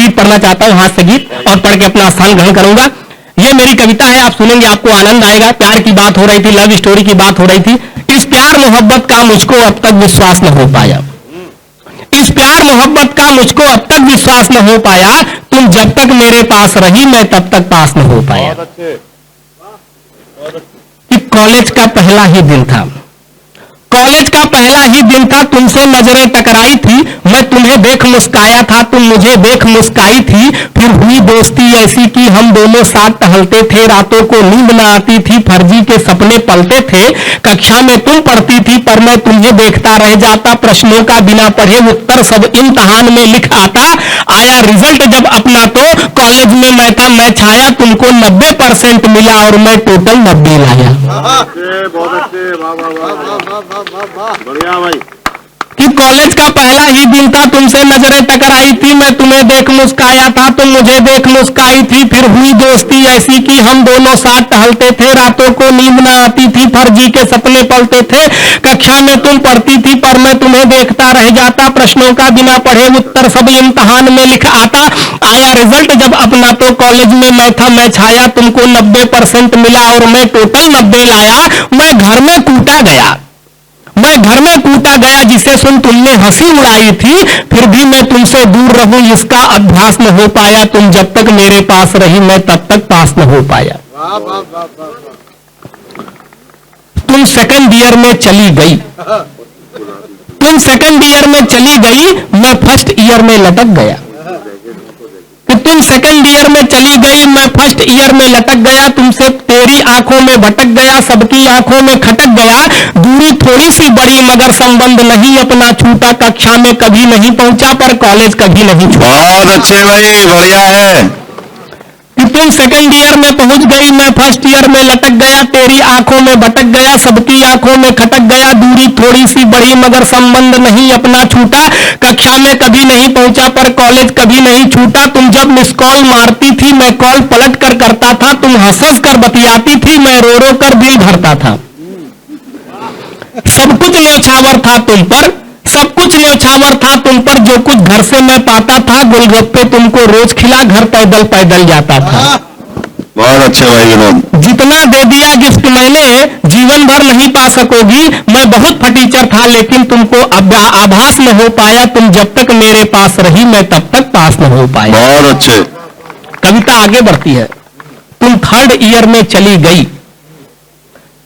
गीत पढ़ना चाहता हूं, हाथ से गीत, और पढ़ के अपना स्थान ग्रहण करूंगा। ये मेरी कविता है, आप सुनेंगे आपको आनंद आएगा। प्यार की बात हो रही थी, लव स्टोरी की बात हो रही थी। इस प्यार मोहब्बत का मुझको अब तक विश्वास न हो पाया, इस प्यार मोहब्बत का मुझको अब तक विश्वास न हो पाया। तुम जब तक मेरे पास रही मैं तब तक पास न हो पाया। कि कॉलेज का पहला ही दिन था, कॉलेज का पहला ही दिन था, तुमसे नजरें टकराई थी, मैं तुम्हें देख मुस्काया था, तुम मुझे देख मुस्काई थी। फिर हुई दोस्ती ऐसी कि हम दोनों साथ टहलते थे, रातों को नींद न आती थी, फर्जी के सपने पलते थे। कक्षा में तुम पढ़ती थी पर मैं तुम्हें देखता रह जाता, प्रश्नों का बिना पढ़े उत्तर सब इम्तिहान में लिख आता। आया रिजल्ट जब अपना तो कॉलेज में मैं था, मैं छाया, तुमको 90% मिला और मैं टोटल 90 लाया। बहुत अच्छे, बढ़िया भाई। कि कॉलेज का पहला ही दिन था, तुमसे नजरें टकराई थी, मैं तुम्हें देख मुस्काया था, तुम मुझे देख मुस्काई थी। फिर हुई दोस्ती ऐसी कि हम दोनों साथ टहलते थे, रातों को नींद न आती थी, फर्जी के सपने पलते थे। कक्षा में तुम पढ़ती थी पर मैं तुम्हें देखता रह जाता, प्रश्नों का बिना पढ़े उत्तर सब इम्तिहान में लिख आता। आया रिजल्ट जब अपना तो कॉलेज में मैं था, मैं छाया, तुमको 90% मिला और मैं टोटल 90 लाया। मैं घर में कूटा गया, मैं घर में कूटा गया, जिसे सुन तुमने हंसी उड़ाई थी, फिर भी मैं तुमसे दूर रहूं इसका अभ्यास न हो पाया। तुम जब तक मेरे पास रही मैं तब तक पास न हो पाया। तुम सेकंड ईयर में चली गई, तुम सेकंड ईयर में चली गई, मैं फर्स्ट ईयर में लटक गया। कि तुम सेकंड ईयर में चली गई, मैं फर्स्ट ईयर में लटक गया, तुमसे तेरी आंखों में भटक गया, सबकी आंखों में खटक गया। दूरी थोड़ी सी बड़ी मगर संबंध नहीं अपना छूटा, कक्षा में कभी नहीं पहुंचा पर कॉलेज कभी नहीं छूटा। बहुत अच्छे भाई, बढ़िया है। कि तुम सेकंड ईयर में पहुंच गई, मैं फर्स्ट ईयर में लटक गया, तेरी आंखों में भटक गया, सबकी आंखों में खटक गया। दूरी थोड़ी सी बड़ी मगर संबंध नहीं अपना छूटा, कक्षा में कभी नहीं पहुंचा पर कॉलेज कभी नहीं छूटा। तुम जब मिस कॉल मारती थी मैं कॉल पलट कर करता था, तुम हंस कर बतियाती थी मैं रो रो कर बिल भरता था। सब कुछ न्यौछावर था तुम पर, सब कुछ न्यौछावर था तुम पर, जो कुछ घर से मैं पाता था, गोलगप्पे तुमको रोज खिला, घर पैदल पैदल जाता था। बहुत अच्छे भाई विनोद। जितना दे दिया गिफ्ट मैंने जीवन भर नहीं पा सकोगी, मैं बहुत फटीचर था लेकिन तुमको आभास न हो पाया। तुम जब तक मेरे पास रही मैं तब तक पास न हो पाया। बहुत अच्छे। कविता आगे बढ़ती है। तुम थर्ड ईयर में चली गई,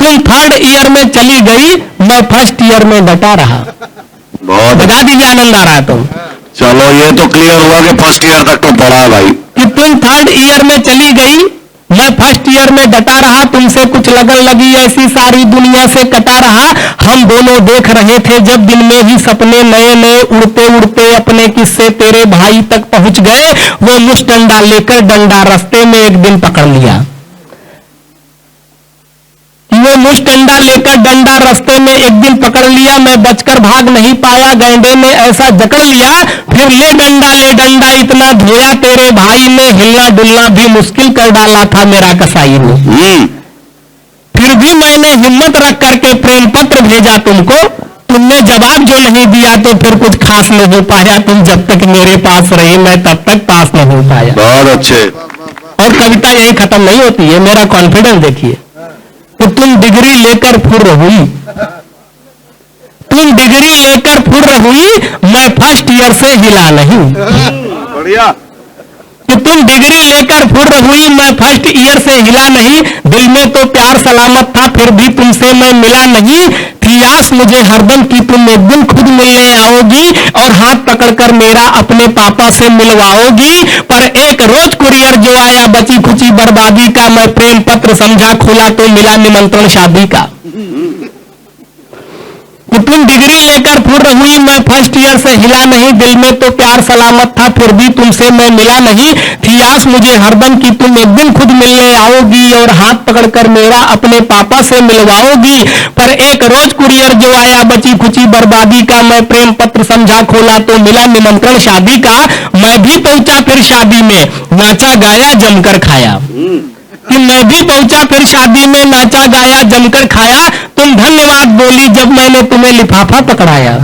तुम थर्ड ईयर में चली गई, मैं फर्स्ट ईयर में डटा रहा। बहुत बता दीजिए आनंद आ रहा है तुम। चलो ये तो क्लियर हुआ कि फर्स्ट ईयर तक तो पढ़ा है भाई। कि तुम थर्ड ईयर में चली गई, मैं फर्स्ट ईयर में डटा रहा, तुमसे कुछ लगन लगी ऐसी सारी दुनिया से कटा रहा। हम दोनों देख रहे थे जब दिन में ही सपने नए नए, उड़ते उड़ते अपने किस्से तेरे भाई तक पहुंच गए। वो मुझ डंडा लेकर डंडा रास्ते में एक दिन पकड़ लिया, वो मुझ डंडा लेकर डंडा रास्ते में एक दिन पकड़ लिया। मैं बचकर भाग नहीं पाया, गैंडे ने ऐसा जकड़ लिया। फिर ले डंडा इतना धोया तेरे भाई ने, हिलना डुलना भी मुश्किल कर डाला था मेरा कसाई ने। फिर भी मैंने हिम्मत रख करके प्रेम पत्र भेजा तुमको, तुमने जवाब जो नहीं दिया तो फिर कुछ खास नहीं हो पाया। तुम जब तक मेरे पास रही मैं तब तक पास नहीं हो पाया। बहुत अच्छे। और कविता यही खत्म नहीं होती है, मेरा कॉन्फिडेंस देखिए। तो तुम डिग्री लेकर फुर्र हुई, तुम डिग्री लेकर फुर्र हुई, मैं फर्स्ट ईयर से हिला नहीं। बढ़िया। कि तुम डिग्री लेकर फुर्र हुई, मैं फर्स्ट ईयर से हिला नहीं। दिल में तो प्यार सलामत था फिर भी तुमसे मैं मिला नहीं। थी आस मुझे हरदम की तुम एक दिन खुद मिलने आओगी, और हाथ पकड़कर मेरा अपने पापा से मिलवाओगी। पर एक रोज कुरियर जो आया बची खुची बर्बादी का, मैं प्रेम पत्र समझा खुला तो मिला निमंत्रण शादी का। तुम डिग्री लेकर फुर्र हुई, मैं फर्स्ट ईयर से हिला नहीं। दिल में तो प्यार सलामत था फिर भी तुमसे मैं मिला नहीं। थी आस मुझे हरदम की तुम एक दिन खुद मिलने आओगी, और हाथ पकड़कर मेरा अपने पापा से मिलवाओगी। पर एक रोज कुरियर जो आया बची खुची बर्बादी का, मैं प्रेम पत्र समझा खोला तो मिला निमंत्रण शादी का। मैं भी पहुंचा फिर शादी में, नाचा गाया जमकर खाया। कि मैं भी पहुंचा फिर शादी में, नाचा गाया जमकर खाया। तुम धन्यवाद बोली जब मैंने तुम्हें लिफाफा पकड़ाया।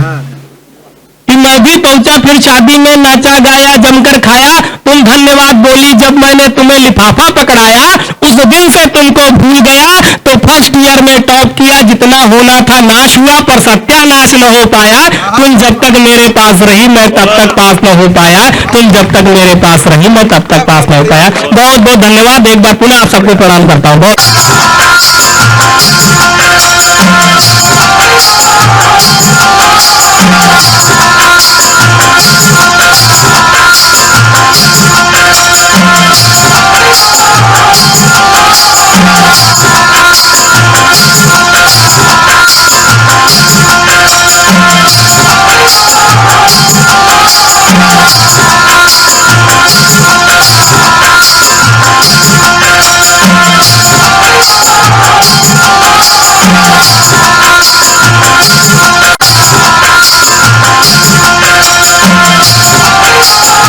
कि मैं भी पहुंचा फिर शादी में, नाचा गाया जमकर खाया। तो तुम धन्यवाद बोली जब मैंने तुम्हें लिफाफा पकड़ाया, उस दिन से तुमको भूल गया। तो फर्स्ट ईयर में टॉप किया, जितना होना था नाश हुआ, पर सत्यानाश न हो पाया। तुम जब तक मेरे पास रही मैं तब तक पास न हो पाया, तुम जब तक मेरे पास रही मैं तब तक पास न हो पाया। बहुत बहुत धन्यवाद। एक बार पुनः आप सबको प्रणाम करता हूँ। बहुत